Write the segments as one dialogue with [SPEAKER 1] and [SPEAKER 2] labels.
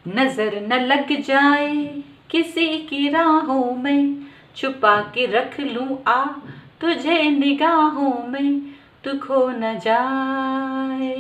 [SPEAKER 1] नजर न लग जाए किसी की राहों में, छुपा के रख लूं आ तुझे निगाहों में, तू खो न जाए।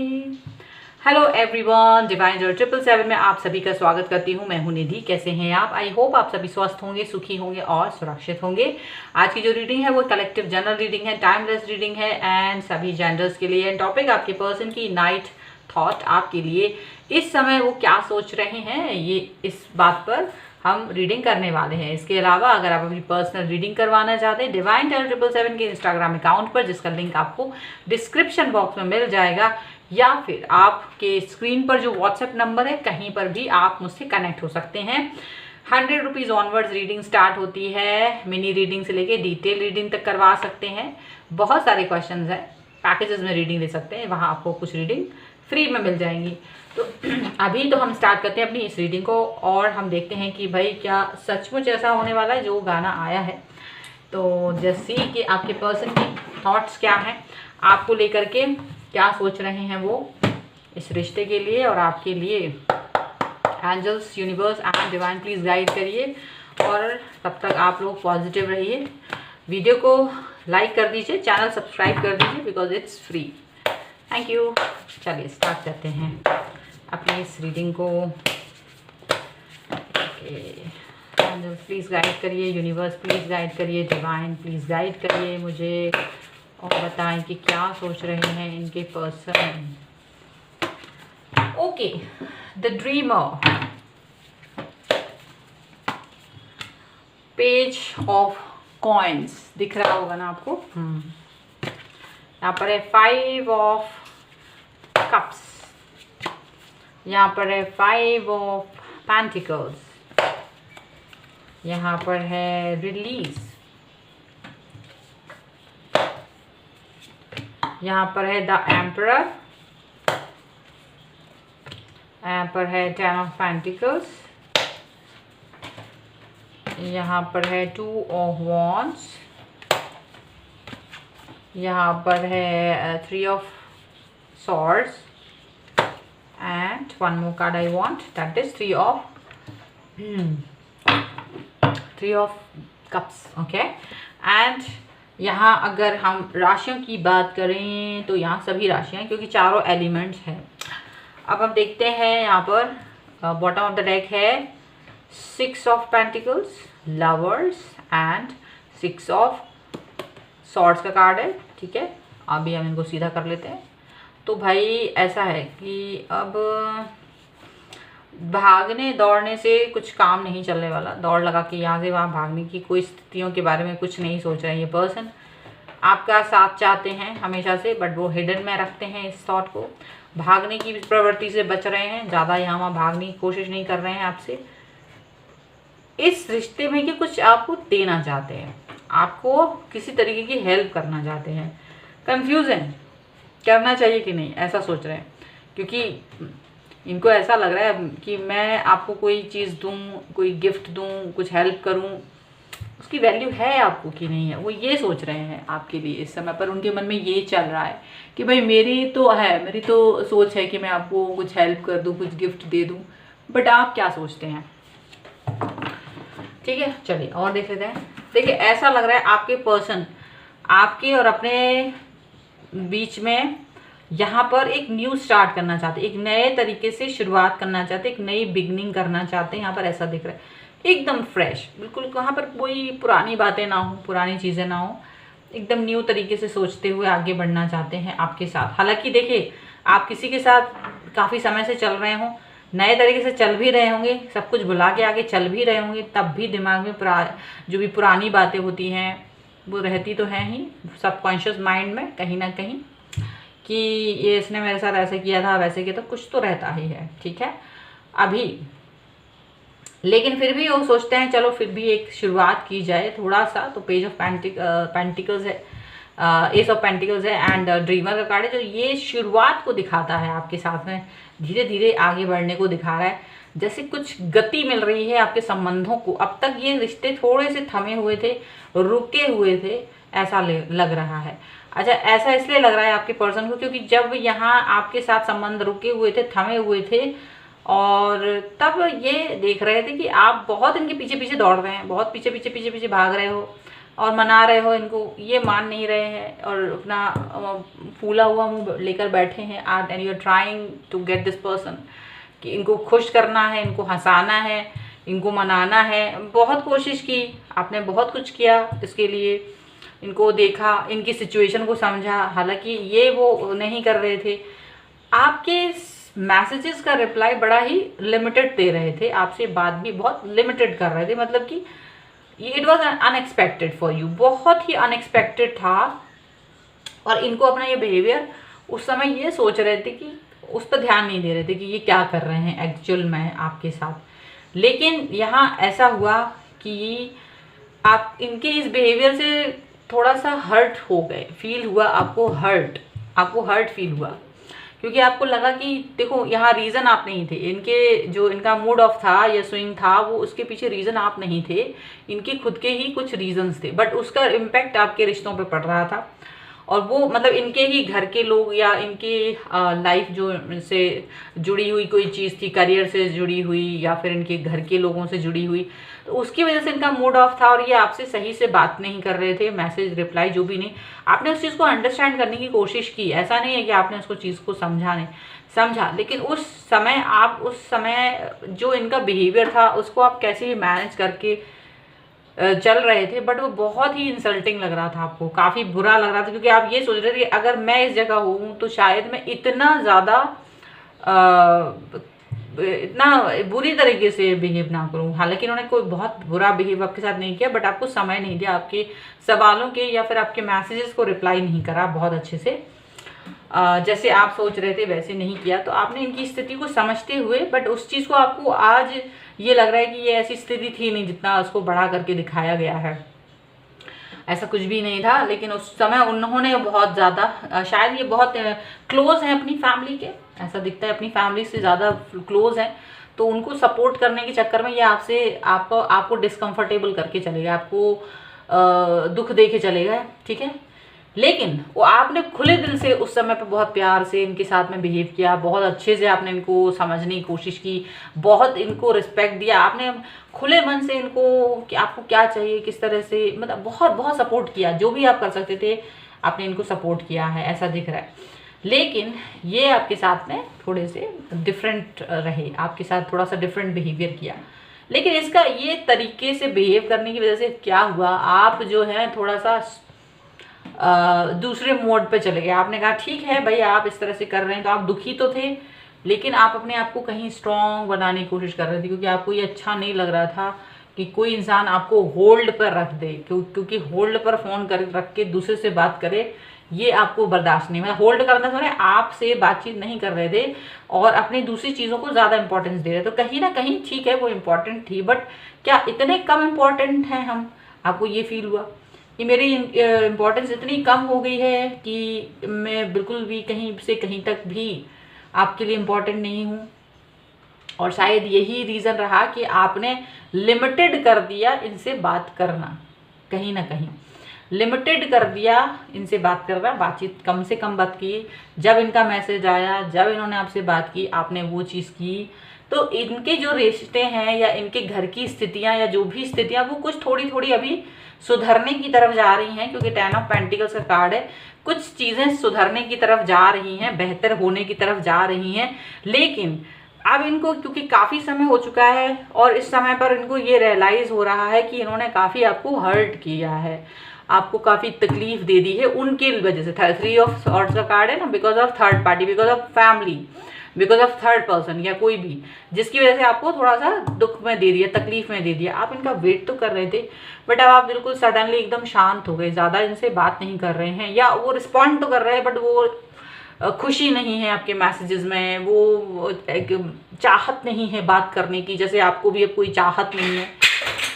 [SPEAKER 1] हेलो एवरीवन, डिवाइन जोर 777 में आप सभी का स्वागत करती हूँ। मैं हूँ निधि। कैसे हैं आप? आई होप आप सभी स्वस्थ होंगे, सुखी होंगे और सुरक्षित होंगे। आज की जो रीडिंग है वो कलेक्टिव जनरल रीडिंग है, टाइमलेस रीडिंग है एंड सभी जेंडर्स के लिए। टॉपिक आपके पर्सन की नाइट थॉट आपके लिए इस समय वो क्या सोच रहे हैं, ये इस बात पर हम रीडिंग करने वाले हैं। इसके अलावा अगर आप अपनी पर्सनल रीडिंग करवाना चाहते हैं डिवाइन टेरर 777 के इंस्टाग्राम अकाउंट पर, जिसका लिंक आपको डिस्क्रिप्शन बॉक्स में मिल जाएगा, या फिर आपके स्क्रीन पर जो व्हाट्सएप नंबर है कहीं पर भी आप मुझसे कनेक्ट हो सकते हैं। 100 रुपीज़ ऑनवर्ड्स रीडिंग स्टार्ट होती है। मिनी रीडिंग से लेके डिटेल रीडिंग तक करवा सकते हैं। बहुत सारे क्वेश्चंस हैं, पैकेजेस में रीडिंग ले सकते हैं, वहाँ आपको कुछ रीडिंग फ्री में मिल जाएंगी। तो अभी तो हम स्टार्ट करते हैं अपनी इस रीडिंग को और हम देखते हैं कि भाई क्या सचमुच ऐसा होने वाला है जो गाना आया है। तो जैसे कि आपके पर्सन की थॉट्स क्या हैं, आपको लेकर के क्या सोच रहे हैं वो इस रिश्ते के लिए और आपके लिए। Angels, universe and divine please guide करिए और तब तक आप लोग पॉजिटिव रहिए। वीडियो को लाइक कर दीजिए, चैनल सब्सक्राइब कर दीजिए because it's free. Thank you. चलिए स्टार्ट करते हैं अपनी इस रीडिंग को। एंजल्स प्लीज़ गाइड करिए, यूनिवर्स प्लीज़ गाइड करिए, डिवाइन प्लीज़ गाइड करिए मुझे और बताएं कि क्या सोच रहे हैं इनके person. Okay, the dreamer, page of coins दिख रहा होगा ना आपको। यहाँ पर है 5 ऑफ कप्स, यहाँ पर है 5 ऑफ पेंटिकल्स, यहाँ पर है रिलीज, यहाँ पर है द एम्परर, यहाँ पर है 10 ऑफ पेंटिकल्स, यहाँ पर है 2 ऑफ वॉन्ड्स, यहाँ पर है 3 of swords and one more card I want, that is 3 of cups. okay, and यहाँ अगर हम राशियों की बात करें तो यहाँ सभी राशियाँ, क्योंकि चारों एलिमेंट्स हैं। अब हम देखते हैं यहाँ पर बॉटम ऑफ द डेक है 6 of pentacles, lovers and 6 of swords का कार्ड है। ठीक है, अभी हम इनको सीधा कर लेते हैं। तो भाई ऐसा है कि अब भागने दौड़ने से कुछ काम नहीं चलने वाला। दौड़ लगा के यहाँ से वहाँ भागने की कोई स्थितियों के बारे में कुछ नहीं सोच रहे हैं। ये पर्सन आपका साथ चाहते हैं हमेशा से, बट वो हिडन में रखते हैं इस थॉट को। भागने की प्रवृत्ति से बच रहे हैं, ज़्यादा यहाँ वहाँ भागने की कोशिश नहीं कर रहे हैं आपसे। इस रिश्ते में कि कुछ आपको देना चाहते हैं, आपको किसी तरीके की हेल्प करना चाहते हैं। कन्फ्यूज़न करना चाहिए कि नहीं ऐसा सोच रहे हैं, क्योंकि इनको ऐसा लग रहा है कि मैं आपको कोई चीज़ दूं, कोई गिफ्ट दूं, कुछ हेल्प करूं, उसकी वैल्यू है आपको कि नहीं है, वो ये सोच रहे हैं आपके लिए इस समय पर। उनके मन में ये चल रहा है कि भाई मेरी तो सोच है कि मैं आपको कुछ हेल्प कर दूं, कुछ गिफ्ट दे दूं, बट आप क्या सोचते हैं। ठीक है, चलिए और देख लेते हैं। देखिए ऐसा लग रहा है आपके पर्सन आपके और अपने बीच में यहाँ पर एक न्यू स्टार्ट करना चाहते, एक नए तरीके से शुरुआत करना चाहते, एक नई बिगनिंग करना चाहते हैं। यहाँ पर ऐसा दिख रहा है एकदम फ्रेश, बिल्कुल यहाँ पर कोई पुरानी बातें ना हो, पुरानी चीज़ें ना हो, एकदम न्यू तरीके से सोचते हुए आगे बढ़ना चाहते हैं आपके साथ। हालांकि देखिए आप किसी के साथ काफ़ी समय से चल रहे हों, नए तरीके से चल भी रहे होंगे, सब कुछ भुला के आगे चल भी रहे होंगे, तब भी दिमाग में जो भी पुरानी बातें होती हैं वो रहती तो हैं ही सबकॉन्शियस माइंड में कहीं ना कहीं, कि ये इसने मेरे साथ ऐसे किया था, वैसे किया था, कुछ तो रहता ही है। ठीक है अभी, लेकिन फिर भी वो सोचते हैं चलो फिर भी एक शुरुआत की जाए थोड़ा सा। तो पेज ऑफ पेंटिकल्स है, एस ऑफ पेंटिकल्स है एंड ड्रीमर का कार्ड है, जो ये शुरुआत को दिखाता है आपके साथ में, धीरे धीरे आगे बढ़ने को दिखा रहा है, जैसे कुछ गति मिल रही है आपके संबंधों को। अब तक ये रिश्ते थोड़े से थमे हुए थे, रुके हुए थे, ऐसा लग रहा है। अच्छा, ऐसा इसलिए लग रहा है आपके पर्सन को क्योंकि जब यहाँ आपके साथ संबंध रुके हुए थे, थमे हुए थे, और तब ये देख रहे थे कि आप बहुत इनके पीछे पीछे दौड़ रहे हैं, बहुत पीछे पीछे पीछे पीछे भाग रहे हो और मना रहे हो इनको, ये मान नहीं रहे हैं और अपना फूला हुआ मुंह लेकर बैठे हैं and you are trying to get this person, कि इनको खुश करना है, इनको हंसाना है, इनको मनाना है। बहुत कोशिश की आपने, बहुत कुछ किया इसके लिए, इनको देखा, इनकी सिचुएशन को समझा, हालांकि ये वो नहीं कर रहे थे। आपके मैसेजेस का रिप्लाई बड़ा ही लिमिटेड दे रहे थे, आपसे बात भी बहुत लिमिटेड कर रहे थे, मतलब कि it was unexpected for you, बहुत ही अनएक्सपेक्टेड था। और इनको अपना ये बिहेवियर, उस समय ये सोच रहे थे कि उस पर ध्यान नहीं दे रहे थे कि ये क्या कर रहे हैं एक्चुअल में आपके साथ। लेकिन यहाँ ऐसा हुआ कि आप इनके इस बिहेवियर से थोड़ा सा हर्ट हो गए, फील हुआ आपको हर्ट फील हुआ, क्योंकि आपको लगा कि देखो यहाँ रीज़न आप नहीं थे, इनके जो इनका मूड ऑफ था या स्विंग था वो उसके पीछे रीज़न आप नहीं थे, इनके खुद के ही कुछ रीजंस थे, बट उसका इम्पैक्ट आपके रिश्तों पे पड़ रहा था। और वो मतलब इनके ही घर के लोग या इनकी लाइफ जो से जुड़ी हुई कोई चीज़ थी, करियर से जुड़ी हुई या फिर इनके घर के लोगों से जुड़ी हुई, तो उसकी वजह से इनका मूड ऑफ था और ये आपसे सही से बात नहीं कर रहे थे, मैसेज रिप्लाई जो भी नहीं। आपने उस चीज़ को अंडरस्टैंड करने की कोशिश की, ऐसा नहीं है कि आपने उसको चीज़ को समझा, लेकिन उस समय जो इनका बिहेवियर था उसको आप कैसे भी मैनेज करके चल रहे थे, बट वो बहुत ही इंसल्टिंग लग रहा था आपको, काफ़ी बुरा लग रहा था, क्योंकि आप ये सोच रहे थे कि अगर मैं इस जगह हूँ तो शायद मैं इतना ज़्यादा इतना बुरी तरीके से बिहेव ना करूँ। हालांकि इन्होंने कोई बहुत बुरा बिहेव आपके साथ नहीं किया, बट आपको समय नहीं दिया, आपके सवालों के या फिर आपके मैसेजेस को रिप्लाई नहीं करा बहुत अच्छे से, जैसे आप सोच रहे थे वैसे नहीं किया। तो आपने इनकी स्थिति को समझते हुए, बट उस चीज़ को आपको आज ये लग रहा है कि ये ऐसी स्थिति थी नहीं जितना उसको बढ़ा करके दिखाया गया है, ऐसा कुछ भी नहीं था। लेकिन उस समय उन्होंने बहुत ज़्यादा, शायद ये बहुत क्लोज हैं अपनी फैमिली के, ऐसा दिखता है अपनी फैमिली से ज़्यादा क्लोज हैं, तो उनको सपोर्ट करने के चक्कर में ये आपको डिस्कम्फर्टेबल करके चले गए, आपको दुख दे के चले गए, ठीक है। लेकिन वो आपने खुले दिल से उस समय पे बहुत प्यार से इनके साथ में बिहेव किया, बहुत अच्छे से आपने इनको समझने की कोशिश की, बहुत इनको रिस्पेक्ट दिया, आपने खुले मन से इनको कि आपको क्या चाहिए, किस तरह से, मतलब बहुत बहुत सपोर्ट किया, जो भी आप कर सकते थे आपने इनको सपोर्ट किया है, ऐसा दिख रहा है। लेकिन ये आपके साथ में थोड़े से डिफरेंट रहे, आपके साथ थोड़ा सा डिफरेंट बिहेवियर किया। लेकिन इसका ये तरीके से बिहेव करने की वजह से क्या हुआ, आप जो है थोड़ा सा दूसरे मोड पे चले गए। आपने कहा ठीक है भाई, आप इस तरह से कर रहे हैं, तो आप दुखी तो थे, लेकिन आप अपने आप को कहीं स्ट्रॉन्ग बनाने की कोशिश कर रहे थे, क्योंकि आपको ये अच्छा नहीं लग रहा था कि कोई इंसान आपको होल्ड पर रख दे, क्योंकि होल्ड पर फ़ोन कर रख के दूसरे से बात करे, ये आपको बर्दाश्त नहीं। मतलब होल्ड का मतलब है आपसे बातचीत नहीं कर रहे थे और अपनी दूसरी चीज़ों को ज़्यादा इंपॉर्टेंस दे रहे, तो कहीं ना कहीं ठीक है वो इम्पॉर्टेंट थी, बट क्या इतने कम इम्पॉर्टेंट हैं हम, आपको ये फील हुआ कि मेरी इम्पोर्टेंस इतनी कम हो गई है कि मैं बिल्कुल भी कहीं से कहीं तक भी आपके लिए इम्पोर्टेंट नहीं हूँ। और शायद यही रीज़न रहा कि आपने लिमिटेड कर दिया इनसे बात करना, कहीं ना कहीं लिमिटेड कर दिया इनसे बात करना, बातचीत कम से कम बात की। जब इनका मैसेज आया, जब इन्होंने आपसे बात की, आपने वो चीज़ की, तो इनके जो रिश्ते हैं या इनके घर की स्थितियाँ या जो भी स्थितियाँ, वो कुछ थोड़ी थोड़ी अभी सुधरने की तरफ जा रही हैं, क्योंकि 10 ऑफ पेंटिकल्स का कार्ड है। कुछ चीज़ें सुधरने की तरफ जा रही हैं, बेहतर होने की तरफ जा रही हैं। लेकिन अब इनको क्योंकि काफ़ी समय हो चुका है और इस समय पर इनको ये रियलाइज़ हो रहा है कि इन्होंने काफ़ी आपको हर्ट किया है, आपको काफ़ी तकलीफ दे दी है उनके वजह से। 3 ऑफ सॉर्ड्स का कार्ड है ना, because of third party, because of family, because of third person या कोई भी, जिसकी वजह से आपको थोड़ा सा दुख में दे दिया, तकलीफ में दे दिया। आप इनका वेट तो कर रहे थे, बट अब आप बिल्कुल सडनली एकदम शांत हो गए, ज़्यादा इनसे बात नहीं कर रहे हैं, या वो रिस्पॉन्ड तो कर रहे हैं बट वो खुशी नहीं है आपके मैसेजेस में, वो एक चाहत नहीं है बात करने की, जैसे आपको भी अब कोई चाहत नहीं है।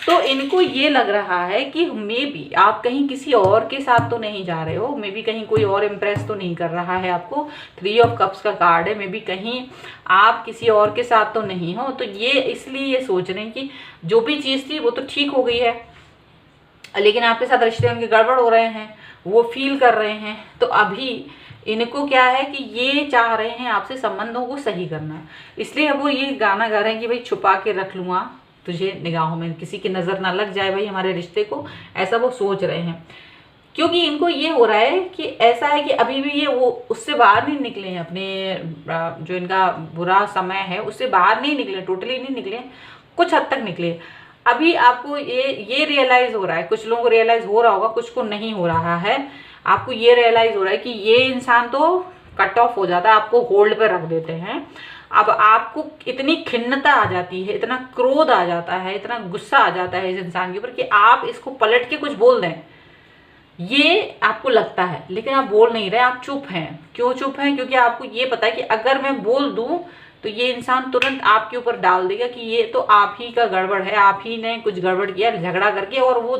[SPEAKER 1] तो इनको ये लग रहा है कि मे बी आप कहीं किसी और के साथ तो नहीं जा रहे हो, मे बी कहीं कोई और इम्प्रेस तो नहीं कर रहा है आपको। 3 ऑफ कप्स का कार्ड है, मे बी कहीं आप किसी और के साथ तो नहीं हो, तो ये इसलिए ये सोच रहे हैं कि जो भी चीज़ थी वो तो ठीक हो गई है, लेकिन आपके साथ रिश्ते उनके गड़बड़ हो रहे हैं, वो फील कर रहे हैं। तो अभी इनको क्या है कि ये चाह रहे हैं आपसे संबंधों को सही करना, इसलिए वो ये गाना गा रहे हैं कि भाई छुपा के रख लूँगा तुझे निगाहों में, किसी की नज़र ना लग जाए भाई हमारे रिश्ते को, ऐसा वो सोच रहे हैं। क्योंकि इनको ये हो रहा है कि ऐसा है कि अभी भी ये वो उससे बाहर नहीं निकले हैं, अपने जो इनका बुरा समय है उससे बाहर नहीं निकले, टोटली नहीं निकले, कुछ हद तक निकले। अभी आपको ये रियलाइज़ हो रहा है, कुछ लोगों को रियलाइज़ हो रहा होगा, कुछ को नहीं हो रहा है। आपको ये रियलाइज़ हो रहा है कि ये इंसान तो कट ऑफ हो जाता है, आपको होल्ड पर रख देते हैं। अब आपको इतनी खिन्नता आ जाती है, इतना क्रोध आ जाता है, इतना गुस्सा आ जाता है इस इंसान के ऊपर कि आप इसको पलट के कुछ बोल दें, ये आपको लगता है, लेकिन आप बोल नहीं रहे, आप चुप हैं। क्यों चुप हैं? क्योंकि आपको ये पता है कि अगर मैं बोल दूं तो ये इंसान तुरंत आपके ऊपर डाल देगा कि ये तो आप ही का गड़बड़ है, आप ही ने कुछ गड़बड़ किया झगड़ा करके, और वो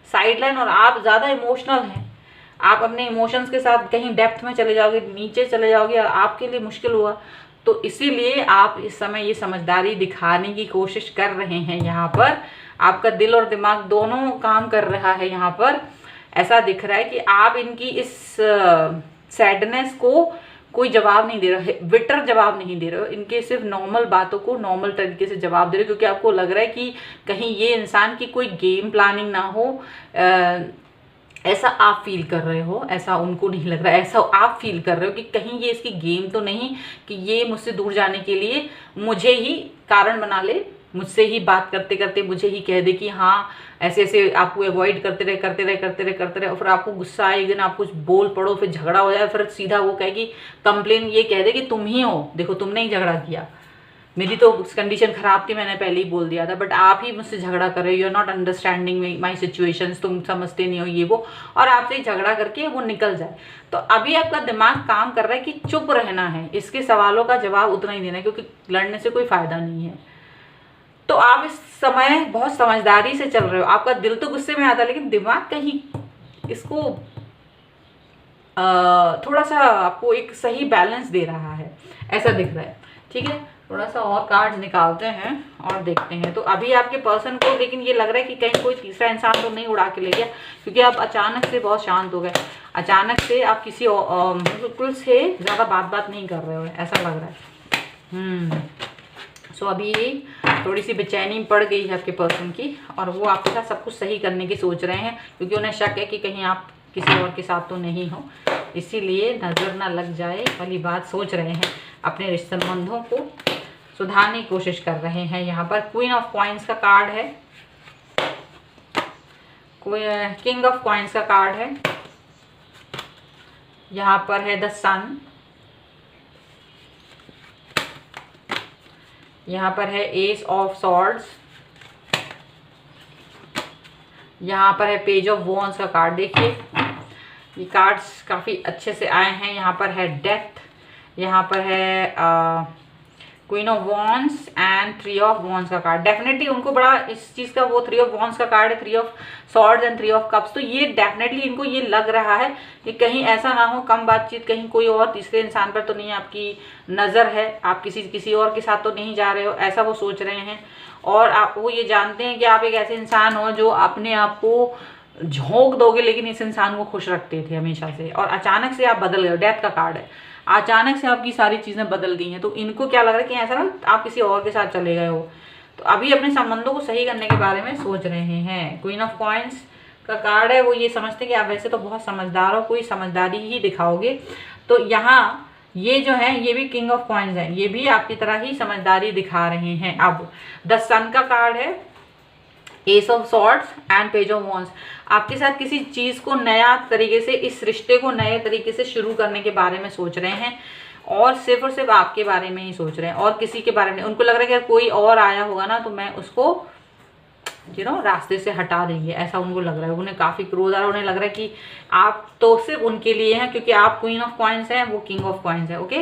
[SPEAKER 1] साइडलाइन, और आप ज़्यादा इमोशनल हैं, आप अपने इमोशंस के साथ कहीं डेप्थ में चले जाओगे, नीचे चले जाओगे, आपके लिए मुश्किल हुआ। तो इसीलिए आप इस समय ये समझदारी दिखाने की कोशिश कर रहे हैं। यहाँ पर आपका दिल और दिमाग दोनों काम कर रहा है। यहाँ पर ऐसा दिख रहा है कि आप इनकी इस सैडनेस को कोई जवाब नहीं दे रहे हो, बिटर जवाब नहीं दे रहे हो, इनके सिर्फ नॉर्मल बातों को नॉर्मल तरीके से जवाब दे रहे हो, क्योंकि आपको लग रहा है कि कहीं ये इंसान की कोई गेम प्लानिंग ना हो। ऐसा आप फील कर रहे हो, ऐसा उनको नहीं लग रहा है, ऐसा आप फील कर रहे हो कि कहीं ये इसकी गेम तो नहीं कि ये मुझसे दूर जाने के लिए मुझे ही कारण बना ले, मुझसे ही बात करते करते मुझे ही कह दे कि हाँ ऐसे ऐसे, आपको अवॉइड करते रहे, और फिर आपको गुस्सा आए, एक दिन आप कुछ बोल पड़ो, फिर झगड़ा हो जाए, फिर सीधा वो कहे कि कंप्लेन ये कह दे कि तुम ही हो, देखो तुमने ही झगड़ा किया, मेरी तो कंडीशन खराब थी, मैंने पहले ही बोल दिया था, बट आप ही मुझसे झगड़ा कर रहे हो, you are not understanding my situations, तुम समझते नहीं हो ये वो, और आपसे ही झगड़ा करके वो निकल जाए। तो अभी आपका दिमाग काम कर रहा है कि चुप रहना है, इसके सवालों का जवाब उतना ही देना है, क्योंकि लड़ने से कोई फायदा नहीं है। तो आप इस समय बहुत समझदारी से चल रहे हो, आपका दिल तो गुस्से में आता है, लेकिन दिमाग कहीं इसको थोड़ा सा आपको एक सही बैलेंस दे रहा है, ऐसा दिख रहा है। ठीक है, थोड़ा सा और कार्ड निकालते हैं और देखते हैं। तो अभी आपके पर्सन को लेकिन ये लग रहा है कि कहीं कोई तीसरा इंसान तो नहीं उड़ा के ले गया, क्योंकि आप अचानक से बहुत शांत हो गए, अचानक से आप किसी बिल्कुल से ज़्यादा बात नहीं कर रहे हो, ऐसा लग रहा है। सो अभी थोड़ी सी बेचैनी पड़ गई है आपके पर्सन की, और वो आपके साथ सब कुछ सही करने की सोच रहे हैं, क्योंकि उन्हें शक है कि कहीं आप किसी और के साथ तो नहीं हो, इसीलिए नज़र ना लग जाए वाली बात सोच रहे हैं, अपने रिश्ते संबंधों को सुधारने की कोशिश कर रहे हैं। यहाँ पर क्वीन ऑफ कॉइन्स का कार्ड है, किंग ऑफ कॉइन्स का कार्ड है, यहाँ पर है द सन, यहाँ पर है एस ऑफ सॉर्ड्स, यहाँ पर है पेज ऑफ वॉन्ड्स का कार्ड। देखिए ये कार्ड्स काफ़ी अच्छे से आए हैं। यहाँ पर है डेथ, यहाँ पर है queen of wands and three of wands का कार्ड। डेफिनेटली उनको बड़ा इस चीज़ का, वो थ्री ऑफ वॉन्ड्स का कार्ड है, three of swords and three of cups. तो ये डेफिनेटली इनको ये लग रहा है कि कहीं ऐसा ना हो, कम बातचीत, कहीं कोई और तीसरे इंसान पर तो नहीं आपकी नज़र है, आप किसी और के साथ तो नहीं जा रहे हो, ऐसा वो सोच रहे हैं। और आप वो ये जानते हैं कि आप एक ऐसे इंसान हो जो अपने आप को झोंक दोगे, लेकिन इस इंसान को खुश रखते थे हमेशा से, और अचानक से आप बदल गए। डेथ का कार्ड है, अचानक से आपकी सारी चीज़ें बदल दी हैं। तो इनको क्या लग रहा है कि ऐसा ना आप किसी और के साथ चले गए हो, तो अभी अपने संबंधों को सही करने के बारे में सोच रहे हैं। क्वीन ऑफ कॉइन्स का कार्ड है, वो ये समझते हैं कि आप वैसे तो बहुत समझदार हो, कोई समझदारी ही दिखाओगे। तो यहाँ ये जो है ये भी किंग ऑफ कॉइन्स है, ये भी आपकी तरह ही समझदारी दिखा रहे हैं। अब द सन का कार्ड है, S of swords and page of wands. आपके साथ किसी चीज़ को नया तरीके से, इस रिश्ते को नए तरीके से शुरू करने के बारे में सोच रहे हैं, और सिर्फ आपके बारे में ही सोच रहे हैं, और किसी के बारे में। उनको लग रहा है कि अगर कोई और आया होगा ना तो मैं उसको रास्ते से हटा देंगे, ऐसा उनको लग रहा है। उन्हें काफ़ी क्रोध आ रहा है, उन्हें लग रहा है कि आप तो सिर्फ उनके लिए हैं, क्योंकि आप क्वीन ऑफ कॉइन्स हैं, वो किंग ऑफ कॉइन्स है। ओके,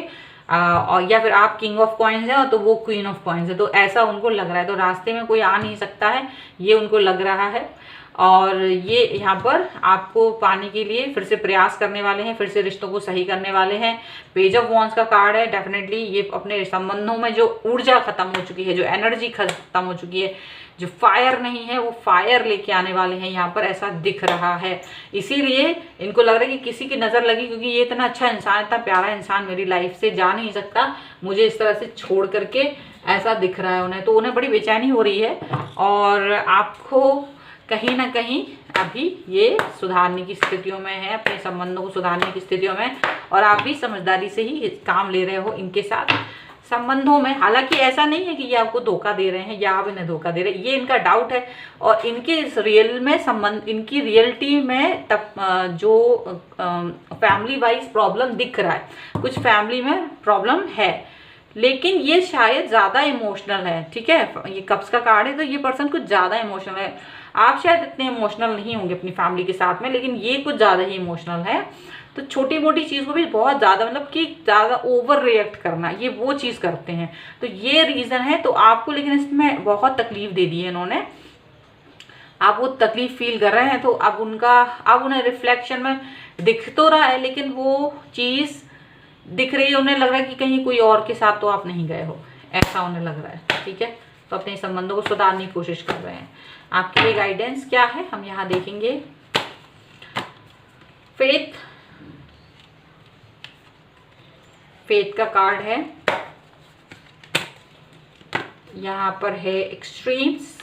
[SPEAKER 1] और या फिर आप किंग ऑफ कॉइन्स हैं तो वो क्वीन ऑफ कॉइन्स है, तो ऐसा उनको लग रहा है। तो रास्ते में कोई आ नहीं सकता है, ये उनको लग रहा है। और ये यहाँ पर आपको पाने के लिए फिर से प्रयास करने वाले हैं, फिर से रिश्तों को सही करने वाले हैं। पेज ऑफ वॉन्ड्स का कार्ड है। डेफिनेटली ये अपने संबंधों में जो ऊर्जा खत्म हो चुकी है, जो एनर्जी खत्म हो चुकी है, जो फायर नहीं है वो फायर लेके आने वाले हैं यहाँ पर, ऐसा दिख रहा है। इसीलिए इनको लग रहा है कि किसी की नज़र लगी, क्योंकि ये इतना अच्छा इंसान, इतना प्यारा इंसान मेरी लाइफ से जा नहीं सकता, मुझे इस तरह से छोड़ करके, ऐसा दिख रहा है उन्हें। तो उन्हें बड़ी बेचैनी हो रही है और आपको कहीं ना कहीं अभी ये सुधारने की स्थितियों में है, अपने संबंधों को सुधारने की स्थितियों में, और आप भी समझदारी से ही काम ले रहे हो इनके साथ संबंधों में। हालांकि ऐसा नहीं है कि ये आपको धोखा दे रहे हैं या आप इन्हें धोखा दे रहे हैं, ये इनका डाउट है। और इनके रियल में संबंध, इनकी रियलिटी में तब जो फैमिली वाइज प्रॉब्लम दिख रहा है, कुछ फैमिली में प्रॉब्लम है, लेकिन ये शायद ज़्यादा इमोशनल है। ठीक है, ये कप्स का कार्ड है, तो ये पर्सन कुछ ज़्यादा इमोशनल है। आप शायद इतने इमोशनल नहीं होंगे अपनी फैमिली के साथ में, लेकिन ये कुछ ज़्यादा ही इमोशनल है। तो छोटी मोटी चीज़ को भी बहुत ज़्यादा, मतलब कि ज़्यादा ओवर रिएक्ट करना, ये वो चीज़ करते हैं। तो ये रीज़न है। तो आपको लेकिन इसमें बहुत तकलीफ दे दी है इन्होंने, आप वो तकलीफ फील कर रहे हैं। तो अब उन्हें रिफ्लेक्शन में दिख तो रहा है, लेकिन वो चीज़ दिख रही है, उन्हें लग रहा है कि कहीं कोई और के साथ तो आप नहीं गए हो, ऐसा उन्हें लग रहा है। ठीक है, तो अपने संबंधों को सुधारने की कोशिश कर रहे हैं। आपके लिए गाइडेंस क्या है हम यहाँ देखेंगे। फेथ का कार्ड है, यहाँ पर है एक्सट्रीम्स,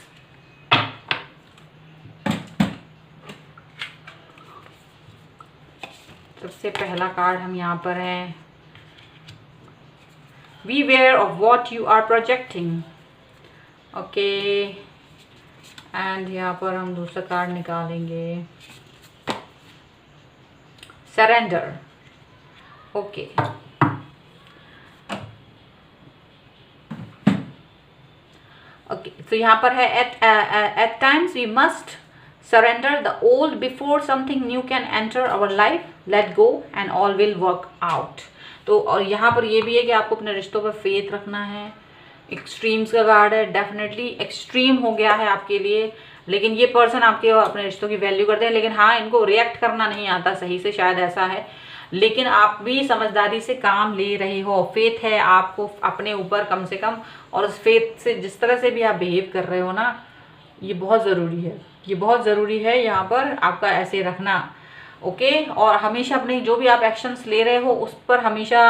[SPEAKER 1] सबसे पहला कार्ड हम यहाँ पर है Beware of what you are projecting। Okay, and यहाँ पर हम दूसरा कार्ड निकालेंगे सरेंडर। ओके, ओके, तो यहाँ पर है at times we must surrender the old before something new can enter our life, let go and all will work out। तो और यहाँ पर ये भी है कि आपको अपने रिश्तों पर फेथ रखना है। एक्सट्रीम्स का कार्ड है, डेफिनेटली एक्सट्रीम हो गया है आपके लिए, लेकिन ये पर्सन आपके अपने रिश्तों की वैल्यू करते हैं, लेकिन हाँ इनको रिएक्ट करना नहीं आता सही से, शायद ऐसा है। लेकिन आप भी समझदारी से काम ले रहे हो, फेथ है आपको अपने ऊपर कम से कम, और उस फेथ से जिस तरह से भी आप बिहेव कर रहे हो ना, ये बहुत ज़रूरी है, ये बहुत ज़रूरी है यहाँ पर आपका ऐसे रखना। ओके, और हमेशा अपने जो भी आप एक्शंस ले रहे हो उस पर हमेशा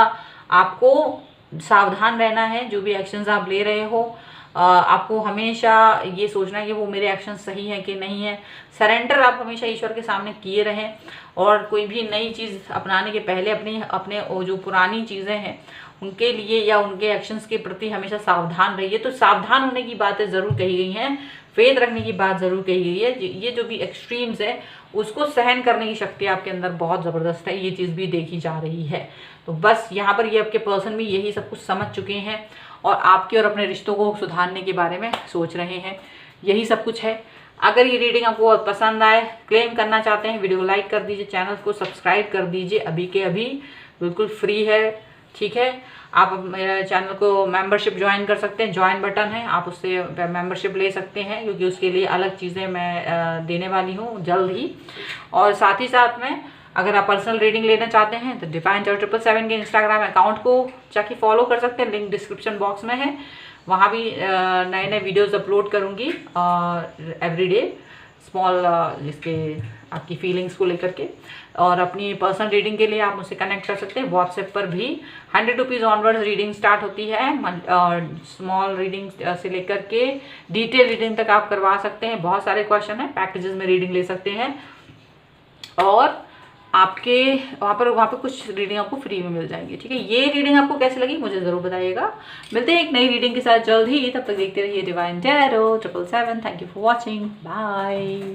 [SPEAKER 1] आपको सावधान रहना है। जो भी एक्शंस आप ले रहे हो आपको हमेशा ये सोचना है कि वो मेरे एक्शन सही हैं कि नहीं है। सरेंडर आप हमेशा ईश्वर के सामने किए रहें, और कोई भी नई चीज़ अपनाने के पहले अपने जो पुरानी चीज़ें हैं उनके लिए या उनके एक्शंस के प्रति हमेशा सावधान रहिए। तो सावधान होने की बातें ज़रूर कही गई हैं, फेथ रखने की बात ज़रूर कही गई है। ये जो भी एक्सट्रीम्स है उसको सहन करने की शक्ति आपके अंदर बहुत ज़बरदस्त है, ये चीज़ भी देखी जा रही है। तो बस यहाँ पर ये आपके पर्सन भी यही सब कुछ समझ चुके हैं और आपके और अपने रिश्तों को सुधारने के बारे में सोच रहे हैं, यही सब कुछ है। अगर ये रीडिंग आपको बहुत पसंद आए, क्लेम करना चाहते हैं, वीडियो को लाइक कर दीजिए, चैनल को सब्सक्राइब कर दीजिए, अभी के अभी बिल्कुल फ्री है। ठीक है, आप मेरे चैनल को मेंबरशिप ज्वाइन कर सकते हैं, ज्वाइन बटन है, आप उससे मेंबरशिप ले सकते हैं, क्योंकि उसके लिए अलग चीज़ें मैं देने वाली हूँ जल्द ही। और साथ ही साथ में अगर आप पर्सनल रीडिंग लेना चाहते हैं तो डिवाइन 777 के इंस्टाग्राम अकाउंट को जाके फॉलो कर सकते हैं, लिंक डिस्क्रिप्शन बॉक्स में है। वहाँ भी नए नए वीडियोज़ अपलोड करूँगी एवरीडे, स्मॉल जिसके आपकी फीलिंग्स को लेकर के। और अपनी पर्सनल रीडिंग के लिए आप मुझसे कनेक्ट कर सकते हैं व्हाट्सएप पर भी। 100 रुपीज़ ऑनवर्ड्स रीडिंग स्टार्ट होती है, स्मॉल रीडिंग से लेकर के डिटेल रीडिंग तक आप करवा सकते हैं। बहुत सारे क्वेश्चन हैं, पैकेजेस में रीडिंग ले सकते हैं, और आपके वहाँ पर कुछ रीडिंग आपको फ्री में मिल जाएंगी। ठीक है, ये रीडिंग आपको कैसी लगी मुझे ज़रूर बताइएगा। मिलते हैं एक नई रीडिंग के साथ जल्द ही, तब तक देखते रहिए divine tarot 777। Thank you for watching, bye.